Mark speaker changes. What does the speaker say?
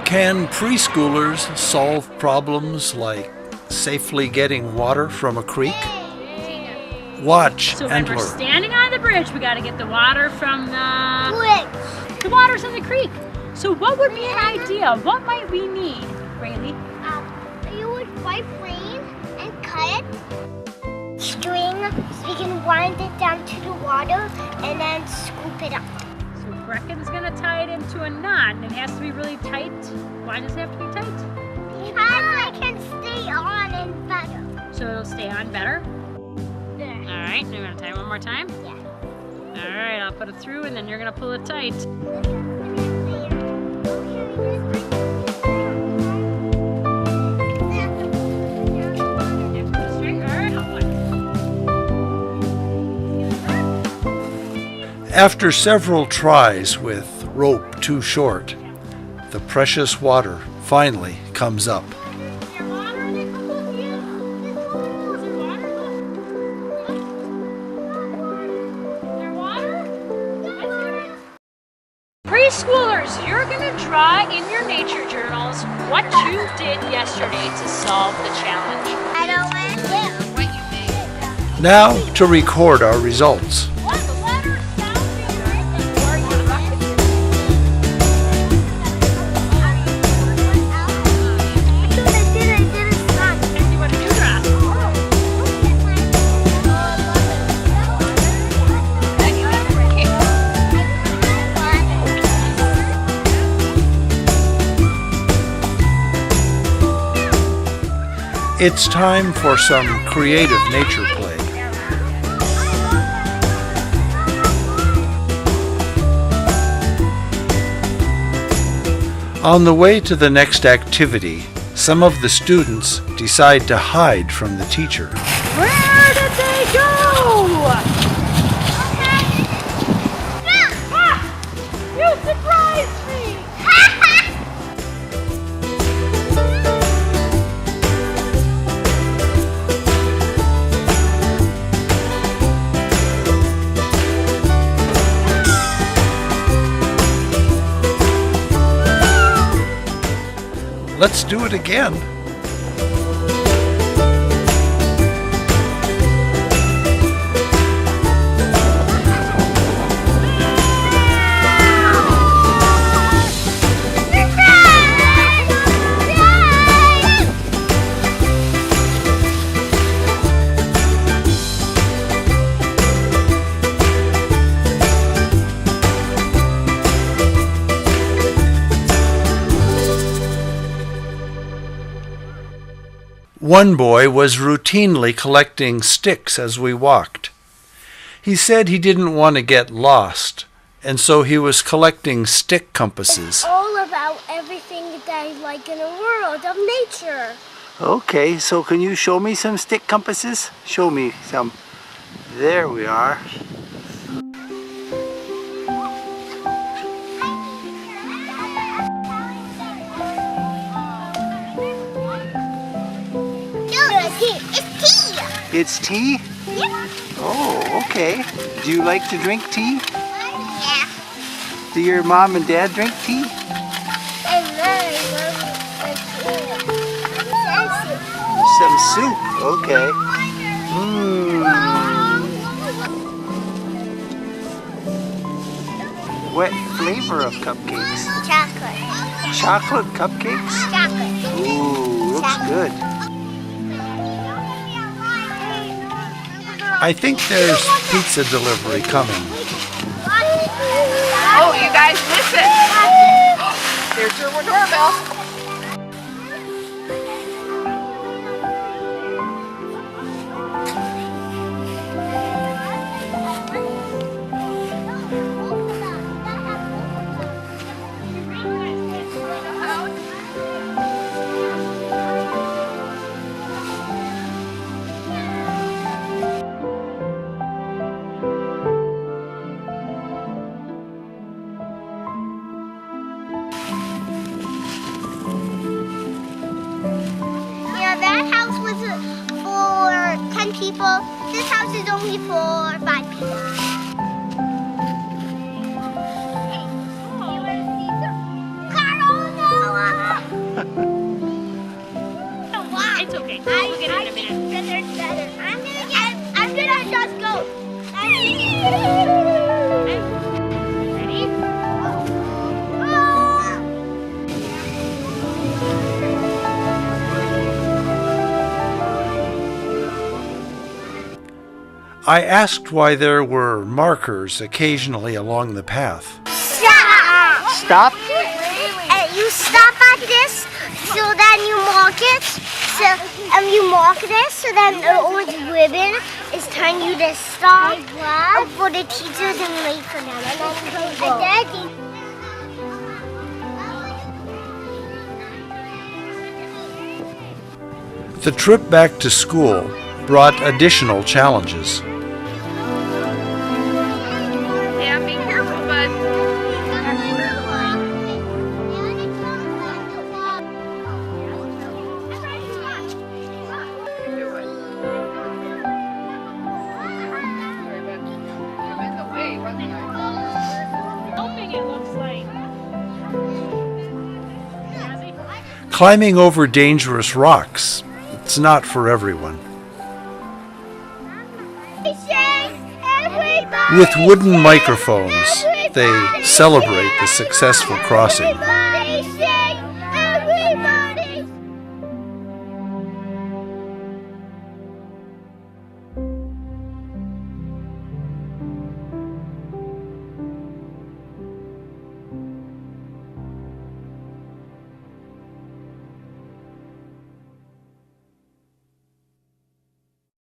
Speaker 1: Can preschoolers solve problems like safely getting water from a creek? Watch
Speaker 2: So
Speaker 1: and
Speaker 2: when we're
Speaker 1: learn.
Speaker 2: standing on the bridge, we got to get the water from the
Speaker 3: Bridge.
Speaker 2: The water's in the creek. So what would be an idea? What might we need, Rayleigh?
Speaker 3: You would wipe rain and cut it. String so we can wind it down to the water and then scoop it up.
Speaker 2: So Brecken's gonna tie it into a knot, and it has to be really tight. Why does it have to be tight?
Speaker 3: Because it can stay on and better.
Speaker 2: So it'll stay on better?
Speaker 3: There.
Speaker 2: All right, you're gonna tie it one more time?
Speaker 3: Yeah.
Speaker 2: All right, I'll put it through and then you're gonna pull it tight.
Speaker 1: After several tries with rope too short, the precious water finally comes up.
Speaker 2: Preschoolers, you're going to draw in your nature journals what you did yesterday to solve the challenge.
Speaker 3: I don't want to.
Speaker 2: What you made.
Speaker 1: Now to record our results.
Speaker 2: What letter sounding before you rock it?
Speaker 3: I did a song.
Speaker 2: And you want to do that?
Speaker 1: It's time for some creative nature play. On the way to the next activity, some of the students decide to hide from the teacher.
Speaker 2: Where did they go? You surprised me!
Speaker 1: Let's do it again. One boy was routinely collecting sticks as we walked. He said he didn't want to get lost, and so he was collecting stick compasses.
Speaker 3: All about everything that I like in the world of nature.
Speaker 4: Okay, so can you show me some stick compasses? Show me some. There we are.
Speaker 3: It's tea.
Speaker 4: It's tea?
Speaker 3: Yeah.
Speaker 4: Oh, okay. Do you like to drink tea?
Speaker 3: Yeah.
Speaker 4: Do your mom and dad drink tea?
Speaker 3: And then I love
Speaker 4: Some soup, okay. What flavor of cupcakes?
Speaker 3: chocolate.
Speaker 4: Chocolate cupcakes?
Speaker 3: Chocolate.
Speaker 4: Ooh, looks good.
Speaker 1: I think there's pizza delivery coming.
Speaker 5: Oh, you guys listen. There's your doorbell.
Speaker 3: people. This house is only for 5 people.
Speaker 2: It's okay. We'll get it in a minute.
Speaker 3: I'm gonna just go.
Speaker 2: Ready?
Speaker 1: I asked why there were markers occasionally along the path.
Speaker 3: Stop!
Speaker 4: Stop?
Speaker 3: You stop at this, so then you mark it. So you mark this, so then the orange ribbon is telling you to stop for the teachers and wait for them. And then
Speaker 1: The trip back to school brought additional challenges.
Speaker 5: Yeah, be careful, bud. I'm in the way, wasn't I?
Speaker 2: Hoping it looks like.
Speaker 1: Climbing over dangerous rocks, it's not for everyone. With wooden microphones, they celebrate the successful crossing.
Speaker 3: Everybody